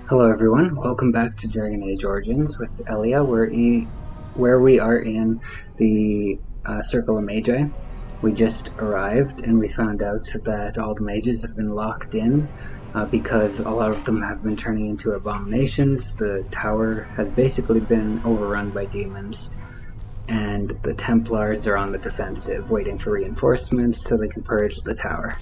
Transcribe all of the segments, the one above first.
Hello everyone, welcome back to Dragon Age Origins with Elia, where we are in the Circle of Magi. We just arrived and we found out that all the mages have been locked in because a lot of them have been turning into abominations. The tower has basically been overrun by demons, and the Templars are on the defensive, waiting for reinforcements so they can purge the tower.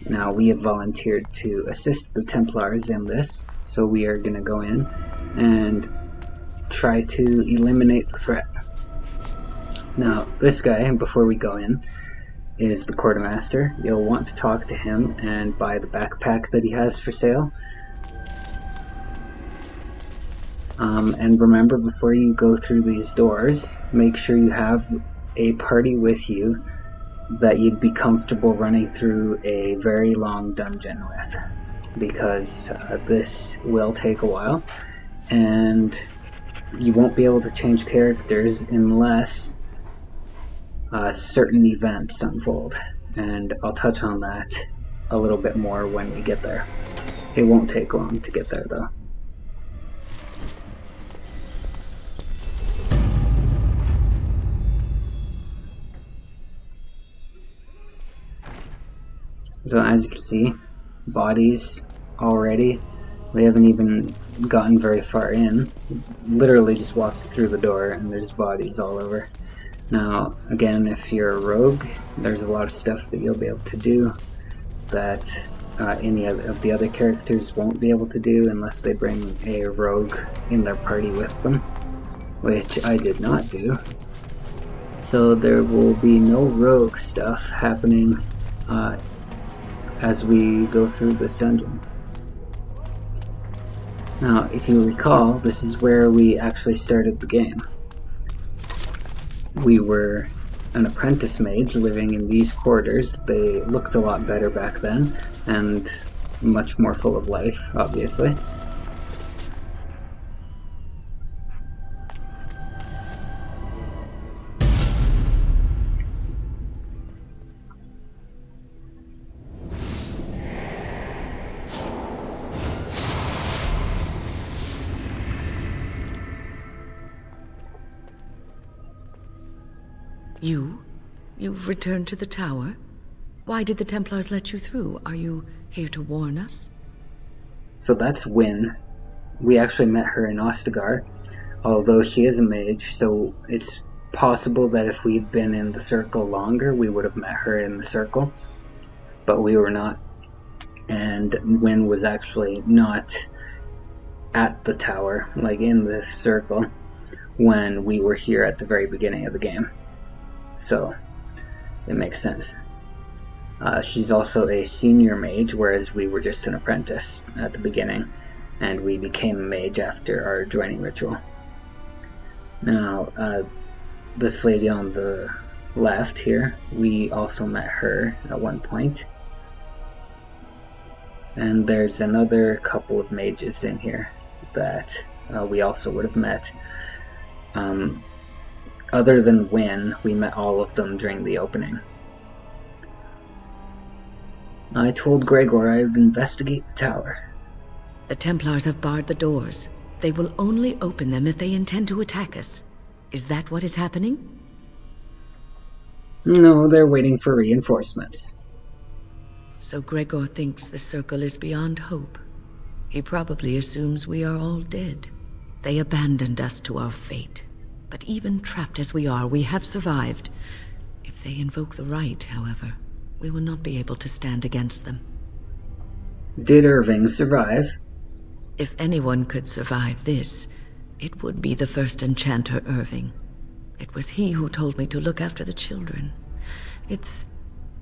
Now we have volunteered to assist the Templars in this, so we are going to go in and try to eliminate the threat. Now this guy, before we go in, is the quartermaster. You'll want to talk to him and buy the backpack that he has for sale. And remember, before you go through these doors, make sure you have a party with you that you'd be comfortable running through a very long dungeon with, because this will take a while and you won't be able to change characters unless certain events unfold, and I'll touch on that a little bit more when we get there. It won't take long to get there though. So as you can see, bodies already. We haven't even gotten very far in. Literally just walked through the door and there's bodies all over. Now, again, if you're a rogue, there's a lot of stuff that you'll be able to do that any of the other characters won't be able to do unless they bring a rogue in their party with them, which I did not do. So there will be no rogue stuff happening as we go through this dungeon. Now, if you recall, this is where we actually started the game. We were an apprentice mage living in these quarters. They looked a lot better back then, and much more full of life, obviously. You've returned to the tower? Why did the Templars let you through? Are you here to warn us? So that's Wynne. We actually met her in Ostagar, although she is a mage, so it's possible that if we'd been in the circle longer, we would have met her in the circle, but we were not. And Wynne was actually not at the tower, like in the circle, when we were here at the very beginning of the game. So it makes sense. She's also a senior mage, whereas we were just an apprentice at the beginning, and we became a mage after our joining ritual. Now, this lady on the left here, we also met her at one point. And there's another couple of mages in here that we also would have met. Other than Wynne, we met all of them during the opening. I told Gregor I would investigate the tower. The Templars have barred the doors. They will only open them if they intend to attack us. Is that what is happening? No, they're waiting for reinforcements. So Gregor thinks the circle is beyond hope. He probably assumes we are all dead. They abandoned us to our fate. But even trapped as we are, we have survived. If they invoke the right, however, we will not be able to stand against them. Did Irving survive? If anyone could survive this, it would be the first enchanter Irving. It was he who told me to look after the children. It's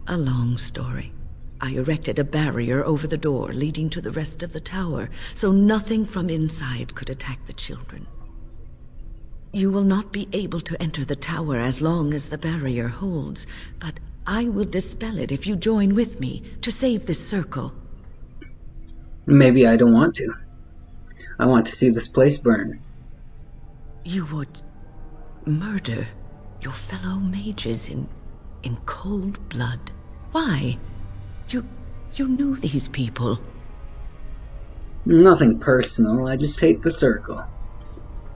a long story. I erected a barrier over the door leading to the rest of the tower, so nothing from inside could attack the children. You will not be able to enter the tower as long as the barrier holds, but I will dispel it if you join with me to save this circle. Maybe I don't want to. I want to see this place burn. You would murder your fellow mages in cold blood. Why? You knew these people. Nothing personal, I just hate the circle.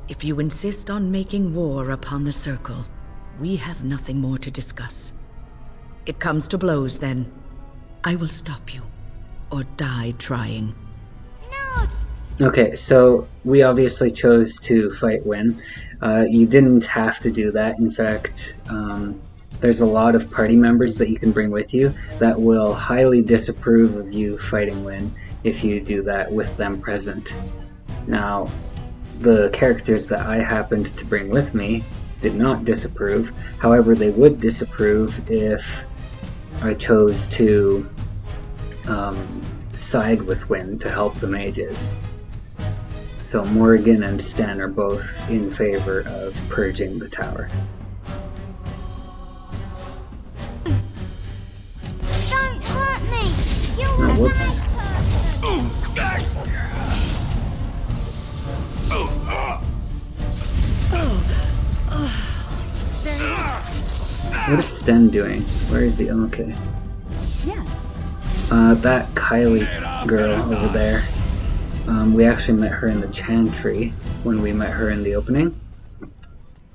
If you insist on making war upon the Circle, we have nothing more to discuss. It comes to blows, then. I will stop you, or die trying. No! Okay, so we obviously chose to fight Wynne. You didn't have to do that. In fact, there's a lot of party members that you can bring with you that will highly disapprove of you fighting Wynne if you do that with them present. Now, the characters that I happened to bring with me did not disapprove. However, they would disapprove if I chose to side with Wynne to help the mages. So Morrigan and Sten are both in favor of purging the tower. Don't hurt me! You're Oh, a whoops. bad person! What is Sten doing? Where is he? Oh, okay. Yes. That Kylie girl over there. We actually met her in the Chantry when we met her in the opening.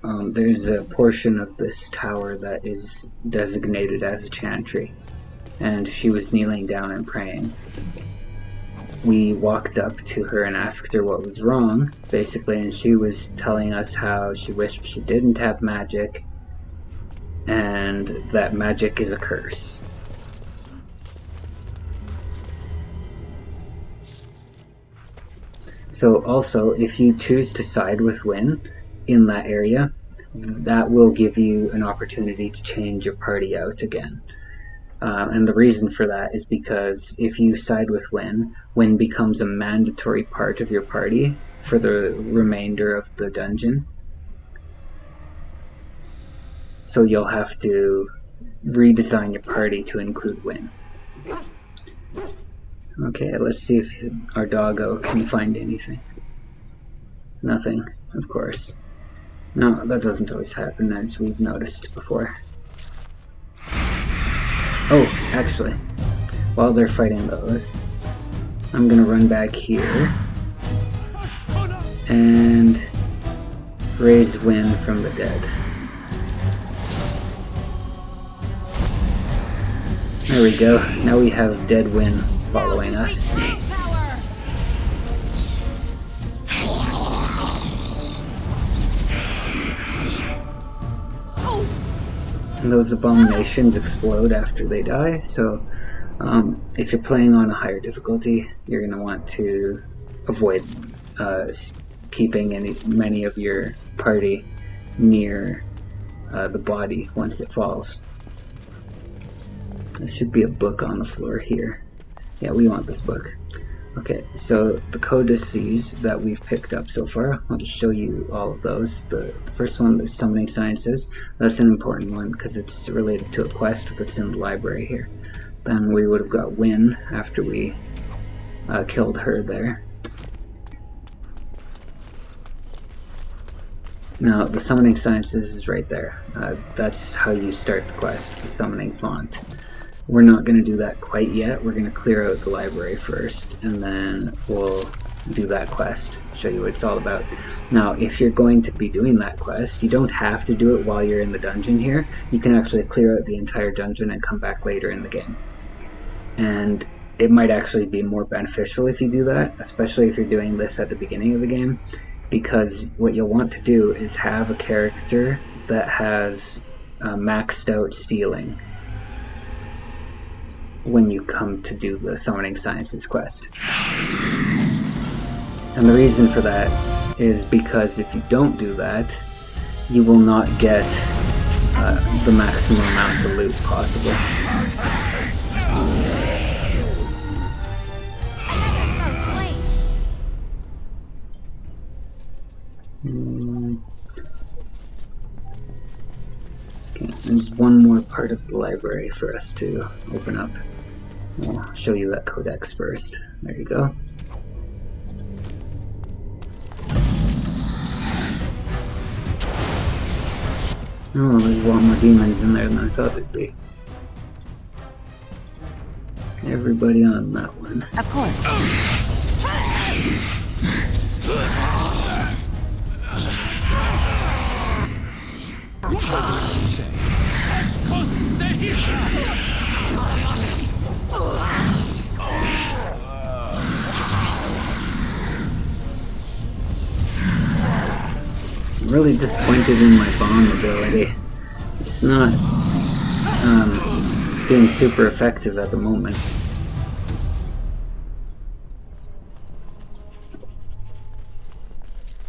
There's a portion of this tower that is designated as a Chantry, and she was kneeling down and praying. We walked up to her and asked her what was wrong, basically, and she was telling us how she wished she didn't have magic, and that magic is a curse. So also, if you choose to side with Wynne in that area, that will give you an opportunity to change your party out again. And the reason for that is because if you side with Wynne, Wynne becomes a mandatory part of your party for the remainder of the dungeon. So you'll have to redesign your party to include Wynne. Okay, let's see if our doggo can find anything. Nothing, of course. No, that doesn't always happen, as we've noticed before. Oh, actually, while they're fighting those, I'm gonna run back here and raise Wynne from the dead. There we go. Now we have dead Wynne following us. And those abominations explode after they die, so if you're playing on a higher difficulty, you're going to want to avoid keeping many of your party near the body once it falls. There should be a book on the floor here. Yeah, we want this book. Okay, so the codices that we've picked up so far, I'll just show you all of those. The first one is Summoning Sciences. That's an important one because it's related to a quest that's in the library here. Then we would have got Wynne after we killed her there. Now, the Summoning Sciences is right there. That's how you start the quest, the Summoning Font. We're not going to do that quite yet. We're going to clear out the library first, and then we'll do that quest, show you what it's all about. Now, if you're going to be doing that quest, you don't have to do it while you're in the dungeon here. You can actually clear out the entire dungeon and come back later in the game. And it might actually be more beneficial if you do that, especially if you're doing this at the beginning of the game, because what you'll want to do is have a character that has maxed out stealing when you come to do the Summoning Sciences quest. And the reason for that is because if you don't do that, you will not get the maximum amount of loot possible. Okay, there's one more part of the library for us to open up. I'll show you that codex first. There you go. Oh, there's a lot more demons in there than I thought there'd be. Everybody on that one. Of course. really disappointed in my bomb ability. It's not being super effective at the moment.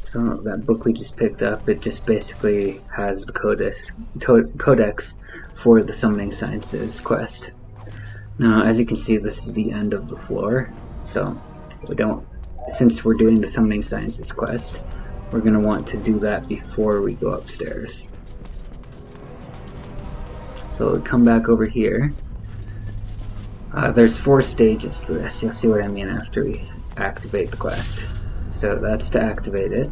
So that book we just picked up, it just basically has the codex for the Summoning Sciences quest. Now, as you can see, this is the end of the floor, so since we're doing the Summoning Sciences quest, we're going to want to do that before we go upstairs. So we'll come back over here. There's 4 stages to this. You'll see what I mean after we activate the quest. So that's to activate it.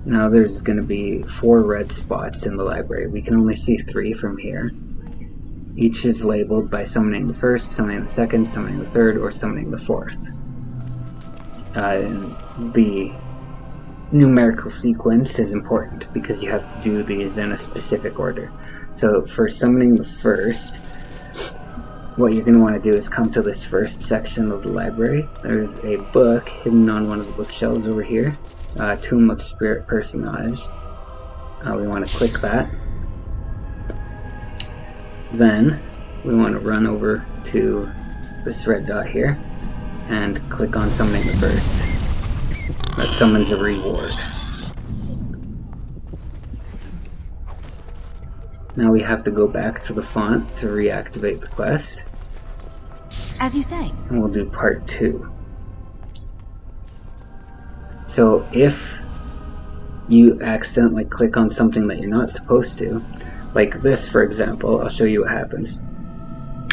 Now there's going to be 4 red spots in the library. We can only see 3 from here. Each is labeled by summoning the first, summoning the second, summoning the third, or summoning the fourth. And the numerical sequence is important because you have to do these in a specific order. So for summoning the first, what you're going to want to do is come to this first section of the library. There's a book hidden on one of the bookshelves over here, Tomb of Spirit Personage. We want to click that. Then we want to run over to this red dot here and click on summoning the first. That summons a reward. Now we have to go back to the font to reactivate the quest. As you say. And we'll do part 2. So if you accidentally click on something that you're not supposed to, like this for example, I'll show you what happens.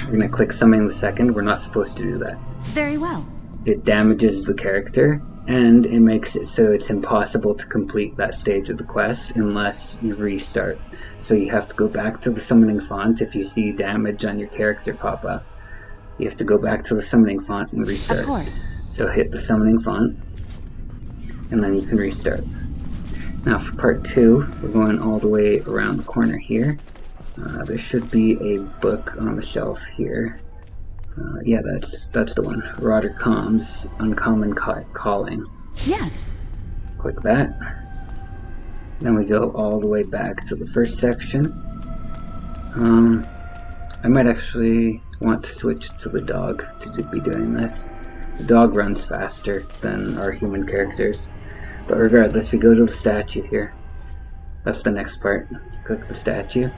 We're going to click summoning the second. We're not supposed to do that. Very well. It damages the character, and it makes it so it's impossible to complete that stage of the quest unless you restart. So you have to go back to the summoning font if you see damage on your character pop up. You have to go back to the summoning font and restart. Of course. So hit the summoning font, and then you can restart. Now for part 2, we're going all the way around the corner here. There should be a book on the shelf here. Yeah, that's the one. Roder Com's Uncommon Calling. Yes. Click that. Then we go all the way back to the first section. I might actually want to switch to the dog to be doing this. The dog runs faster than our human characters. But regardless, we go to the statue here. That's the next part. Click the statue.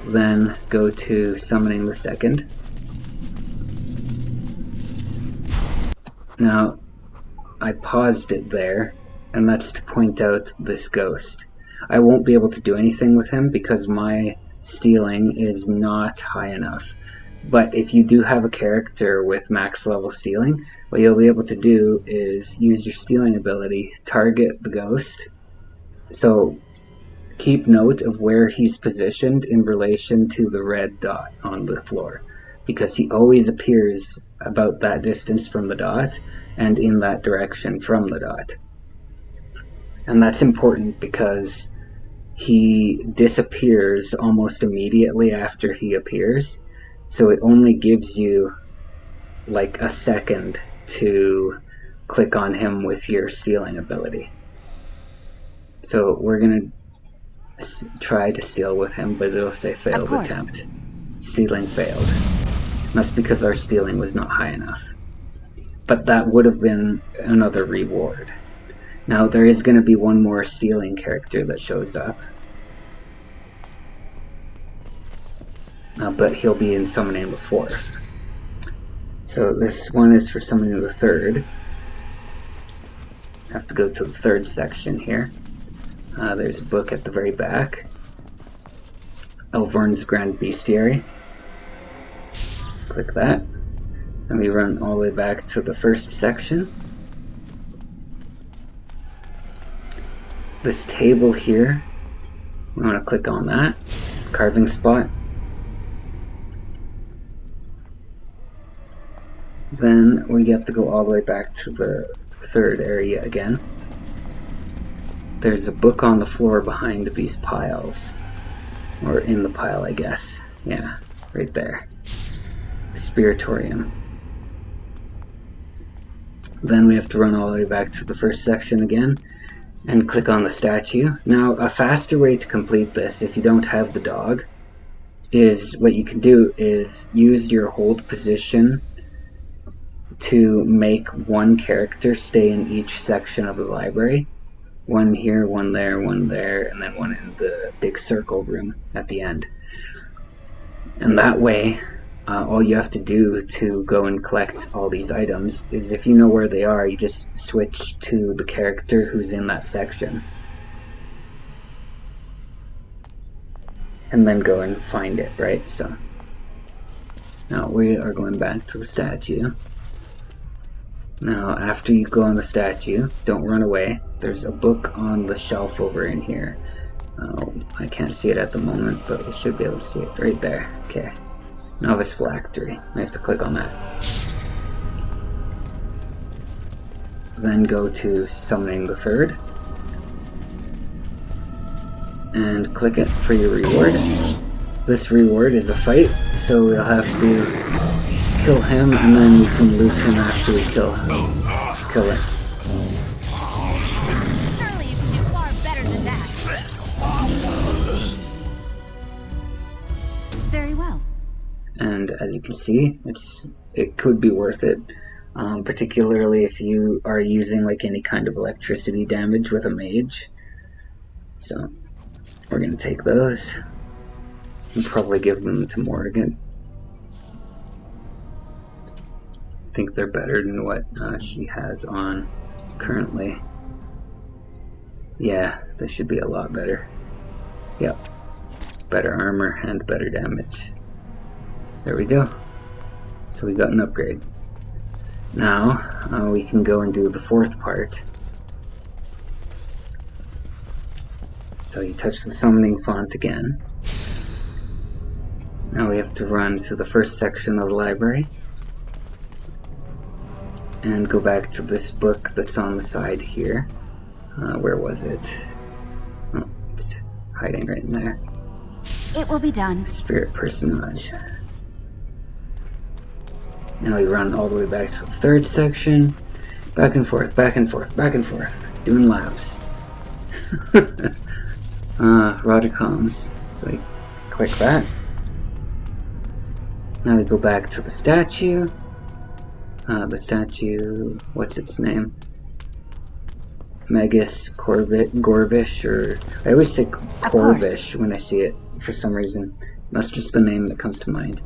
Then go to summoning the second. Now, I paused it there, and that's to point out this ghost. I won't be able to do anything with him because my stealing is not high enough. But if you do have a character with max level stealing, what you'll be able to do is use your stealing ability, target the ghost. So keep note of where he's positioned in relation to the red dot on the floor, because he always appears about that distance from the dot and in that direction from the dot. And that's important because he disappears almost immediately after he appears, so it only gives you like a second to click on him with your stealing ability. So we're gonna try to steal with him, but it'll say failed attempt. Stealing failed. That's because our stealing was not high enough. But that would have been another reward. Now there is going to be one more stealing character that shows up. But he'll be in summoning the fourth. So this one is for summoning the third. Have to go to the third section here. There's a book at the very back. Elvorn's Grand Bestiary. Click that. And we run all the way back to the first section. This table here, we want to click on that. Carving spot. Then we have to go all the way back to the third area again. There's a book on the floor behind these piles. Or in the pile, I guess. Yeah, right there. Spiritorium. Then we have to run all the way back to the first section again. and click on the statue. Now, a faster way to complete this, if you don't have the dog, is what you can do is use your hold position to make one character stay in each section of the library. One here, one there, and then one in the big circle room at the end. And that way, all you have to do to go and collect all these items is, if you know where they are, you just switch to the character who's in that section. And then go and find it, right? So, now we are going back to the statue. Now, after you go on the statue, don't run away. There's a book on the shelf over in here. I can't see it at the moment, but we should be able to see it right there. Okay. Novice Phylactery. I have to click on that. Then go to Summoning the Third. And click it for your reward. This reward is a fight, so we'll have to kill him, and then we can loot him after we kill it. Surely you can do far better than that. Very well. And as you can see, it could be worth it, particularly if you are using like any kind of electricity damage with a mage. So we're gonna take those and probably give them to Morrigan. I think they're better than what she has on currently. Yeah, this should be a lot better. Yep, better armor and better damage. There we go. So we got an upgrade. Now we can go and do the fourth part. So you touch the summoning font again. Now we have to run to the first section of the library and go back to this book that's on the side here. Where was it? Oh, it's hiding right in there. It will be done. Spirit Personage. Now we run all the way back to the third section. Back and forth, back and forth, back and forth. Doing laps. Rodicoms. So we click that. Now we go back to the statue. The statue, what's its name? Magus Gorvish, or I always say Corvish when I see it for some reason. That's just the name that comes to mind.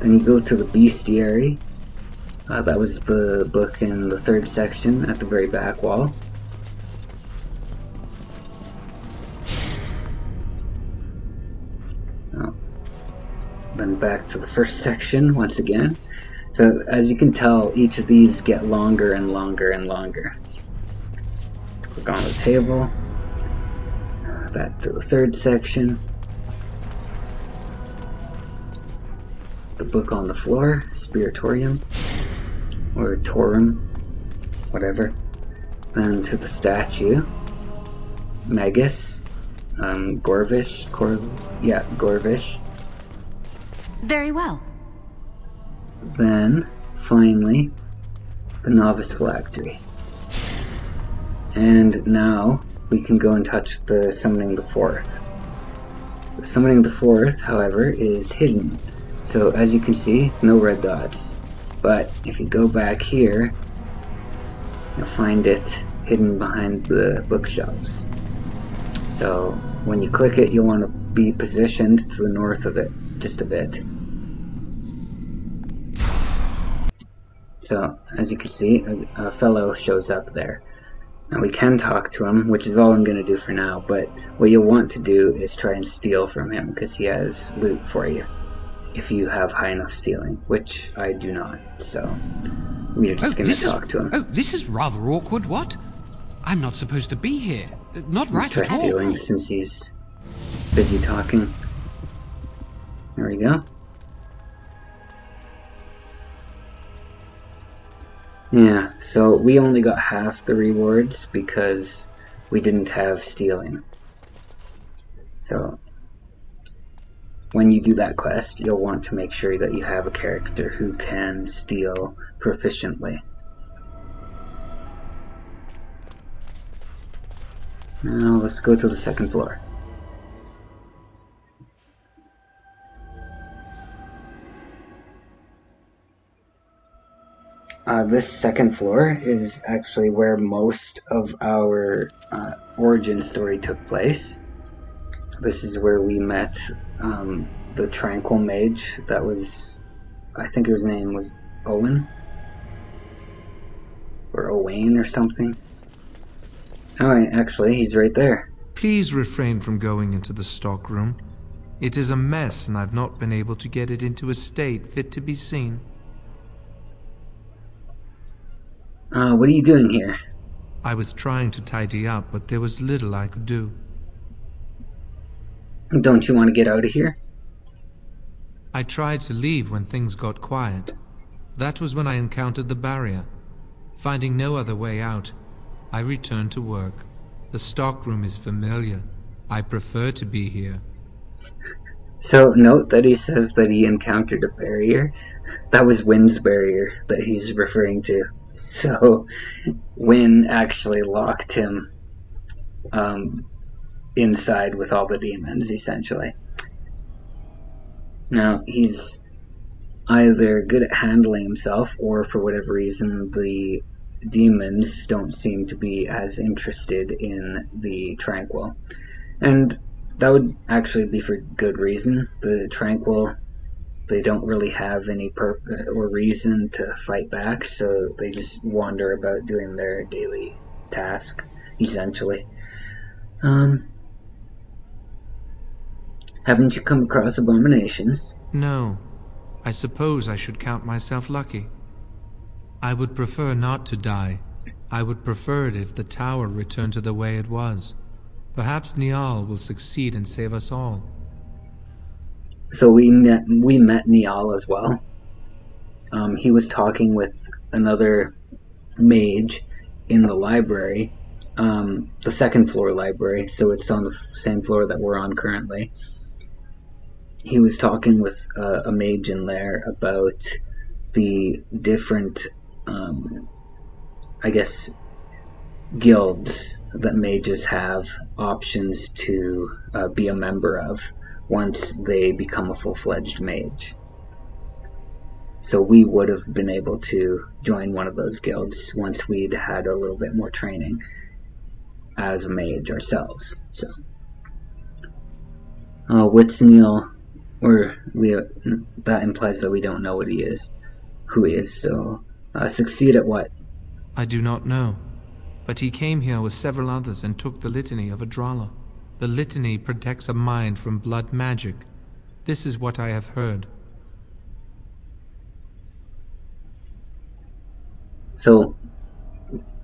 Then you go to the Bestiary. That was the book in the third section at the very back wall. Then back to the first section once again. So as you can tell, each of these get longer and longer and longer. Click on the table. Back to the third section. The book on the floor, Spiritorium, or Torum, whatever. Then to the statue, Magus, Gorvish, Gorvish. Very well. Then, finally, the Novice Phylactery. And now, we can go and touch the Summoning the Fourth. The Summoning the Fourth, however, is hidden. So, as you can see, no red dots. But, if you go back here, you'll find it hidden behind the bookshelves. So, when you click it, you'll want to be positioned to the north of it, just a bit. So, as you can see, a fellow shows up there. Now we can talk to him, which is all I'm going to do for now, but what you'll want to do is try and steal from him, because he has loot for you, if you have high enough stealing, which I do not, so we're just going to talk to him. Oh, this is rather awkward, what? I'm not supposed to be here. Not right Let's try at all. stealing since he's busy talking. There we go. Yeah, so we only got half the rewards because we didn't have stealing. So, when you do that quest, you'll want to make sure that you have a character who can steal proficiently. Now let's go to the second floor. This second floor is actually where most of our origin story took place. This is where we met the Tranquil Mage that was, I think his name was Owen? Or Owain or something. Oh, actually, he's right there. Please refrain from going into the stockroom. It is a mess and I've not been able to get it into a state fit to be seen. What are you doing here? I was trying to tidy up, but there was little I could do. Don't you want to get out of here? I tried to leave when things got quiet. That was when I encountered the barrier. Finding no other way out, I returned to work. The stockroom is familiar. I prefer to be here. So, note that he says that he encountered a barrier. That was Wynne's barrier that he's referring to. So, Wynne actually locked him inside with all the demons, essentially. Now, he's either good at handling himself, or for whatever reason, the demons don't seem to be as interested in the Tranquil. And that would actually be for good reason. The Tranquil, they don't really have any purpose or reason to fight back, so they just wander about doing their daily task, essentially. Haven't you come across abominations? No. I suppose I should count myself lucky. I would prefer not to die. I would prefer it if the tower returned to the way it was. Perhaps Niall will succeed and save us all. So we met Niall as well. He was talking with another mage in the library, the second floor library, so it's on the same floor that we're on currently. He was talking with a mage in there about the different, I guess, guilds that mages have options to be a member of once they become a full-fledged mage. So we would have been able to join one of those guilds once we'd had a little bit more training as a mage ourselves. So, what's Neil? Or that implies that we don't know what he is, who he is. So, succeed at what? I do not know, but he came here with several others and took the litany of Adrala. The litany protects a mind from blood magic. This is what I have heard. So,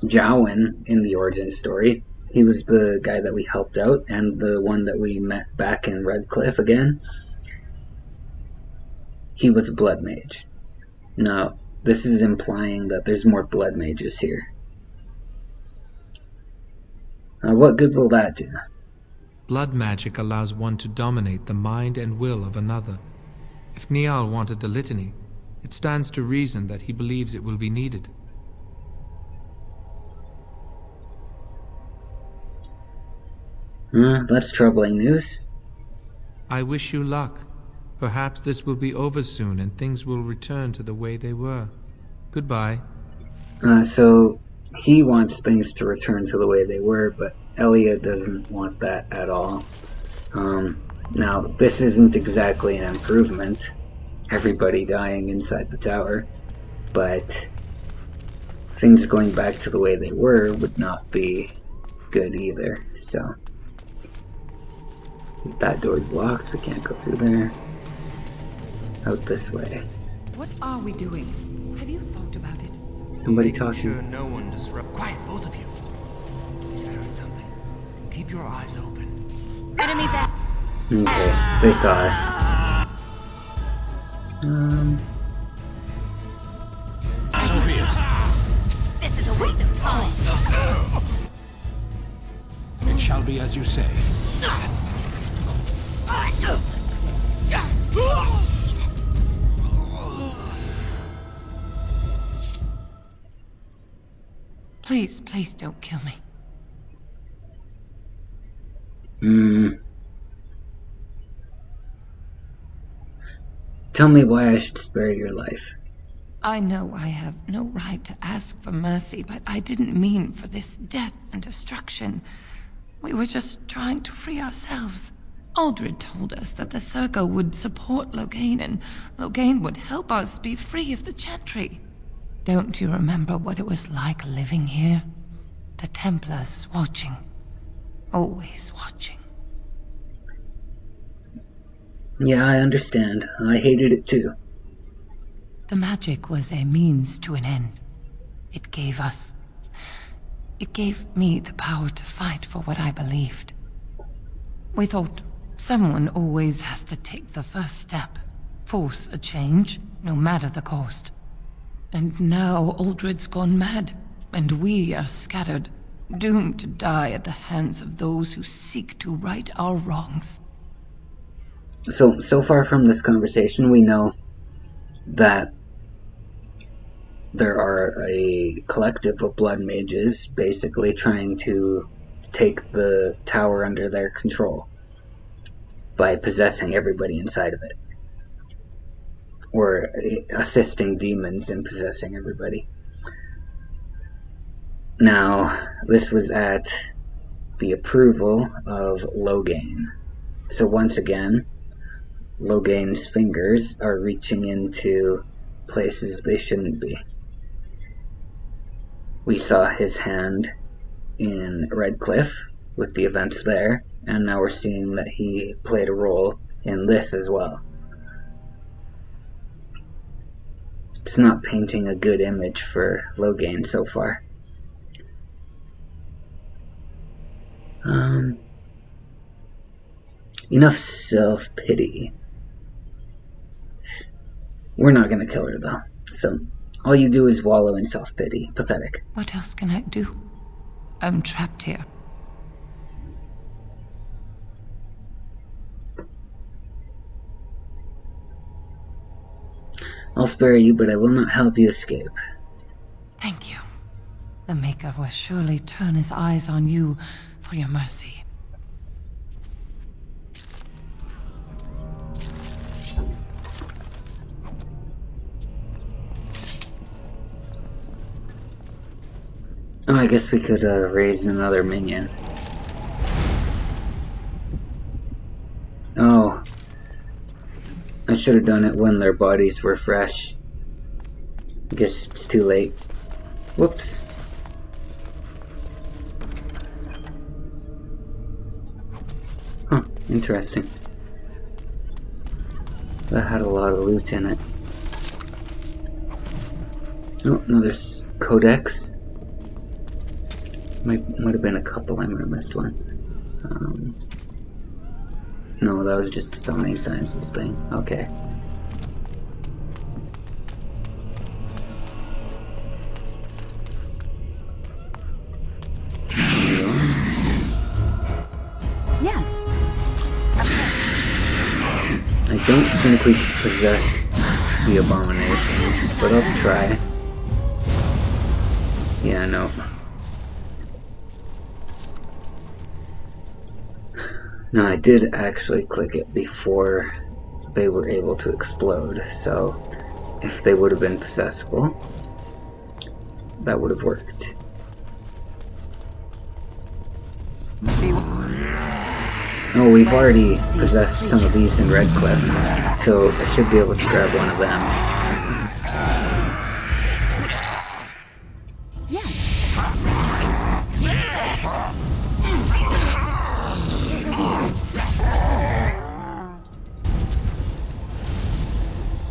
Jowen, in the origin story, he was the guy that we helped out, and the one that we met back in Redcliffe again. He was a blood mage. Now, this is implying that there's more blood mages here. What good will that do? Blood magic allows one to dominate the mind and will of another. If Niall wanted the litany, it stands to reason that he believes it will be needed. That's troubling news. I wish you luck. Perhaps this will be over soon and things will return to the way they were. Goodbye. So he wants things to return to the way they were, but Elia doesn't want that at all. Now, this isn't exactly an improvement, everybody dying inside the tower, but things going back to the way they were would not be good either, so. That door's locked, we can't go through there. Out this way. What are we doing? Have you thought about it? Somebody Making talking. sure no one disrupt. Quiet, both of you. I heard something. Keep your eyes open. Enemies at. Okay, they saw us. So be it. This is a waste of time. It shall be as you say. Please, please don't kill me. Tell me why I should spare your life. I know I have no right to ask for mercy, but I didn't mean for this death and destruction. We were just trying to free ourselves. Aldred told us that the Circle would support Loghain, and Loghain would help us be free of the Chantry. Don't you remember what it was like living here? The Templars watching. Always watching. Yeah, I understand. I hated it too. The magic was a means to an end. It gave me the power to fight for what I believed. We thought someone always has to take the first step, force a change, no matter the cost. And now Aldred's gone mad, and we are scattered, doomed to die at the hands of those who seek to right our wrongs. So far from this conversation, we know that there are a collective of blood mages basically trying to take the tower under their control by possessing everybody inside of it, or assisting demons in possessing everybody. Now, this was at the approval of Loghain. So once again, Loghain's fingers are reaching into places they shouldn't be. We saw his hand in Redcliffe with the events there, and now we're seeing that he played a role in this as well. It's not painting a good image for Loghain so far. Enough self-pity. We're not gonna kill her though, so all you do is wallow in self-pity. Pathetic. What else can I do? I'm trapped here. I'll spare you, but I will not help you escape. Thank you. The Maker will surely turn his eyes on you for your mercy. Oh, I guess we could raise another minion. Oh. I should have done it when their bodies were fresh. I guess it's too late. Whoops. Huh, interesting. That had a lot of loot in it. Oh, another codex. Might have been a couple. I might have missed one. No, that was just the summoning sciences thing. Okay. Yes. I don't think we can possess the abominations, but I'll try. Yeah, no. No, I did actually click it before they were able to explode, so if they would have been possessible, that would have worked. Oh, we've already possessed some of these in Redcliffe, so I should be able to grab one of them.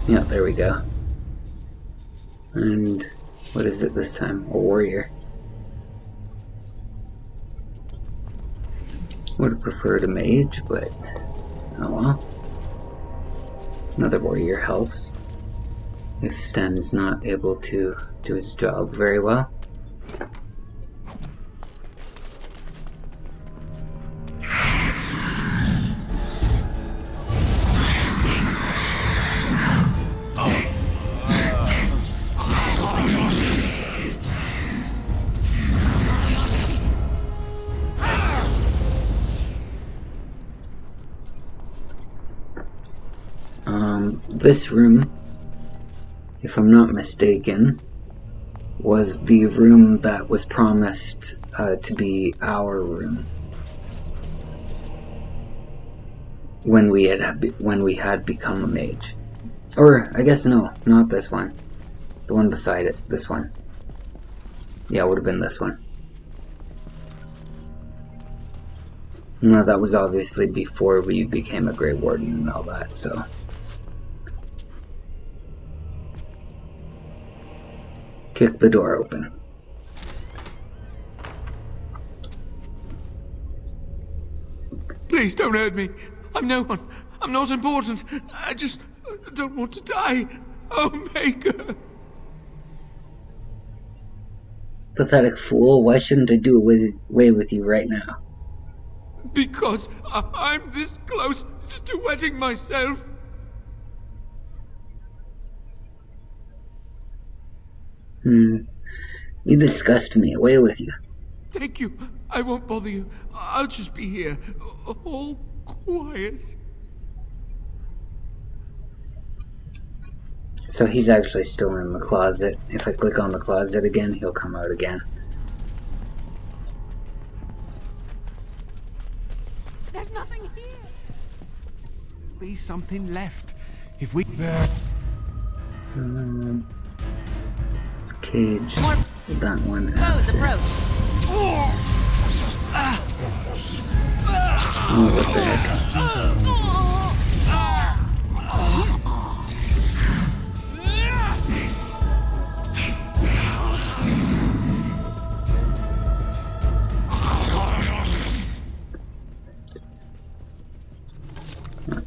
Yeah, there we go. And what is it this time? A warrior. Would have preferred a mage, but oh well. Another warrior helps if Sten's not able to do his job very well. this room, if I'm not mistaken, was the room that was promised to be our room when we had become a mage. Or I guess no, not this one. The one beside it. This one. Yeah, it would have been this one. No, that was obviously before we became a Grey Warden and all that, so. Kick the door open. Please don't hurt me. I'm no one. I'm not important. I just don't want to die. Omega. Pathetic fool, why shouldn't I do away with you right now? Because I'm this close to wetting myself. You disgust me. Away with you. Thank you. I won't bother you. I'll just be here, all quiet. So he's actually still in the closet. If I click on the closet again, he'll come out again. There's nothing here. Be something left. If we... This cage. That one. Foes approach. Oh, what the heck.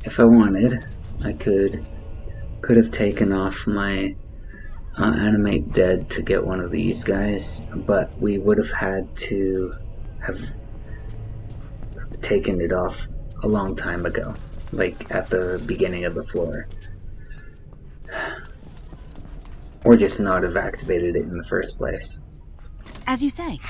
If I wanted, I could have taken off my animate dead to get one of these guys, but we would have had to have taken it off a long time ago, like at the beginning of the floor, or just not have activated it in the first place. As you say.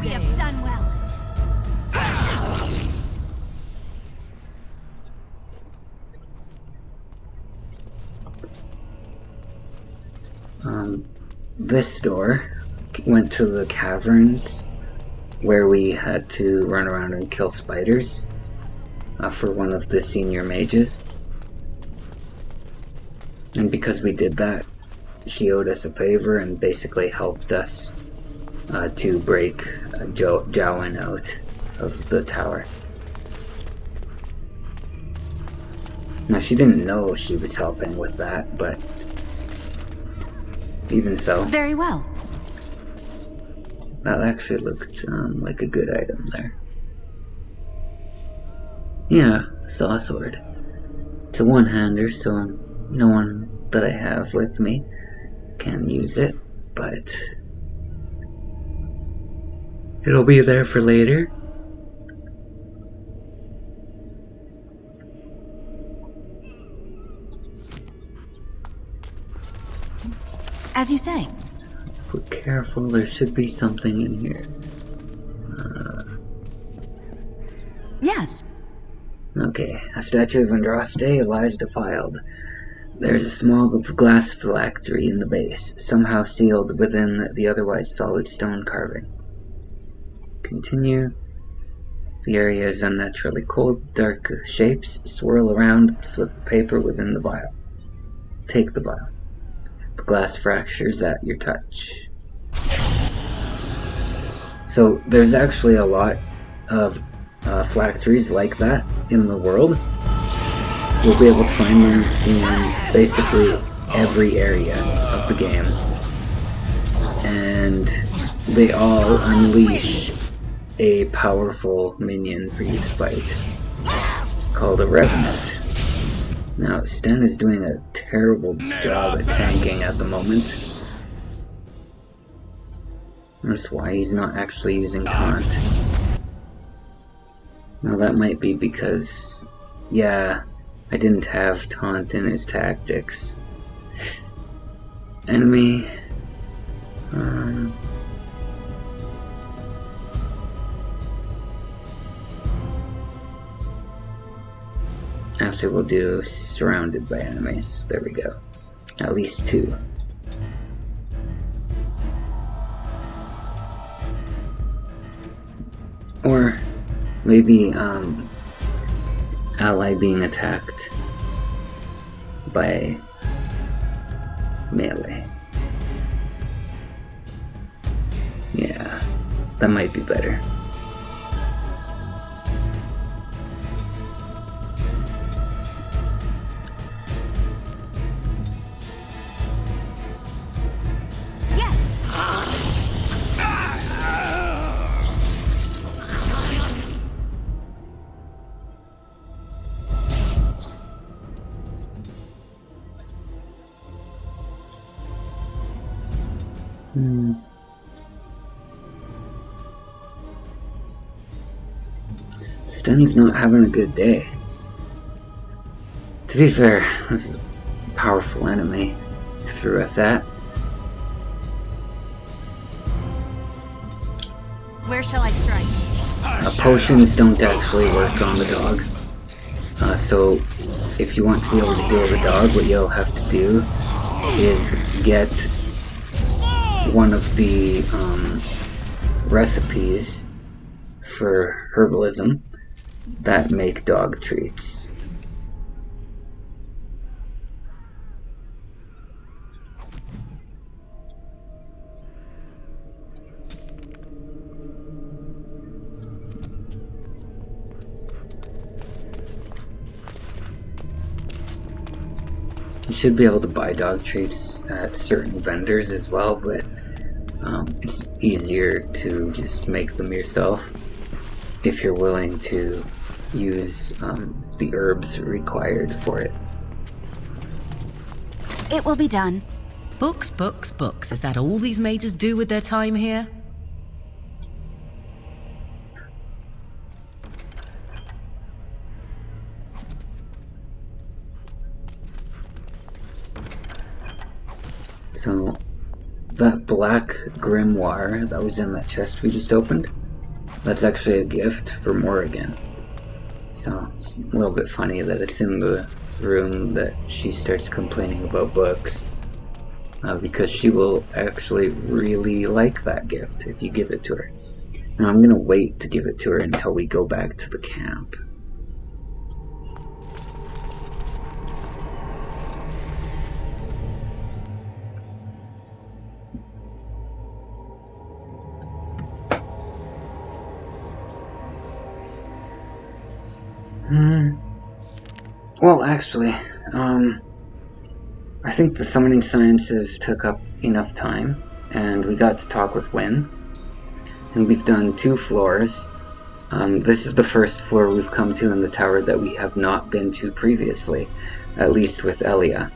We have done well. This door went to the caverns where we had to run around and kill spiders for one of the senior mages. And because we did that, she owed us a favor and basically helped us to break Wynne out of the tower. Now, she didn't know she was helping with that, but even so. Very well. That actually looked like a good item there. Yeah, saw sword. It's a one-hander, so no one that I have with me can use it, but it'll be there for later. As you say. If we're careful, there should be something in here. Yes. Okay, a statue of Andraste lies defiled. There's a small glass phylactery in the base, somehow sealed within the otherwise solid stone carving. Continue. The area is unnaturally cold. Dark shapes swirl around the slip of paper within the vial. Take the vial. The glass fractures at your touch. So there's actually a lot of phylacteries like that in the world. You'll be able to find them in basically every area of the game. And they all unleash a powerful minion for you to fight, called a Revenant. Now, Sten is doing a terrible job at tanking at the moment. That's why he's not actually using taunt. Now that might be because, yeah, I didn't have taunt in his tactics. Enemy. Actually, we'll do surrounded by enemies. There we go. At least 2. Or maybe ally being attacked by melee. Yeah, that might be better. Sten's not having a good day. To be fair, this is a powerful enemy he threw us at. Where shall I strike? Potions don't actually work on the dog. So if you want to be able to heal the dog, what you'll have to do is get one of the recipes for herbalism that make dog treats. You should be able to buy dog treats at certain vendors as well, but it's easier to just make them yourself if you're willing to use the herbs required for it. It will be done. Books, books, books. Is that all these mages do with their time here? So, that black grimoire that was in that chest we just opened, that's actually a gift for Morrigan. So, it's a little bit funny that it's in the room that she starts complaining about books. Because she will actually really like that gift if you give it to her. Now, I'm gonna wait to give it to her until we go back to the camp. Well, actually, I think the summoning sciences took up enough time, and we got to talk with Wynne, and we've done 2 floors. This is the first floor we've come to in the tower that we have not been to previously, at least with Elia,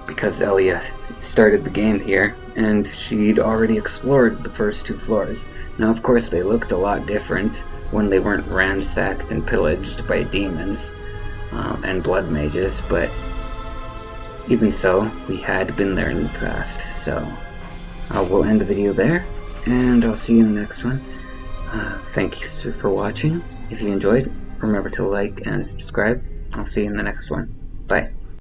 because Elia started the game here, and she'd already explored the first 2 floors. Now, of course, they looked a lot different when they weren't ransacked and pillaged by demons and blood mages, but even so, we had been there in the past. So we'll end the video there, and I'll see you in the next one. Thanks for watching. If you enjoyed, remember to like and subscribe. I'll see you in the next one. Bye.